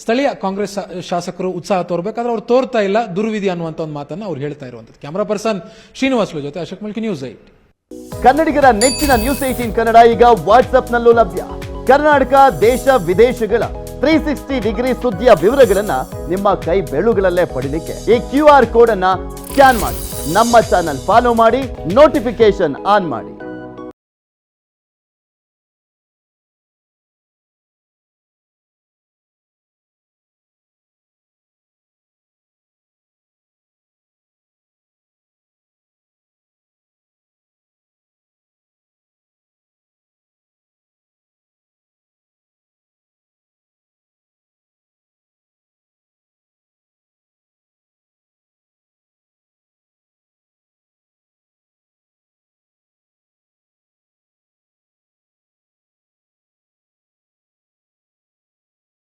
ಸ್ಥಳೀಯ ಕಾಂಗ್ರೆಸ್ ಶಾಸಕರು ಉತ್ಸಾಹ ತೋರ್ಬೇಕಾದ್ರೆ ಅವ್ರು ತೋರ್ತಾ ಇಲ್ಲ, ದುರ್ವಿಧಿ ಅನ್ನುವಂಥ ಒಂದು ಮಾತನ್ನ ಅವ್ರು ಹೇಳ್ತಾ ಇರುವಂತದ್ದು. ಕ್ಯಾಮರಾ ಪರ್ಸನ್ ಶ್ರೀನಿವಾಸ್ಲು ಜೊತೆ ಅಶೋಕ್ ಮಲ್ಕಿ, ನ್ಯೂಸ್ 8. ಕನ್ನಡಿಗರ ನೆಚ್ಚಿನ ನ್ಯೂಸ್ 18 ಕನ್ನಡ ಈಗ ವಾಟ್ಸ್ಆಪ್ನಲ್ಲೂ ಲಭ್ಯ. ಕರ್ನಾಟಕ, ದೇಶ ವಿದೇಶಗಳ 360 ಡಿಗ್ರಿ ಸುದ್ದಿಯ ವಿವರಗಳನ್ನ ನಿಮ್ಮ ಕೈ ಬೆರಳುಗಳಲ್ಲೇ ಪಡಿಲಿಕ್ಕೆ ಈ QR ಕೋಡ್ ಅನ್ನ ಸ್ಕ್ಯಾನ್ ಮಾಡಿ, ನಮ್ಮ ಚಾನಲ್ ಫಾಲೋ ಮಾಡಿ, ನೋಟಿಫಿಕೇಶನ್ ಆನ್ ಮಾಡಿ.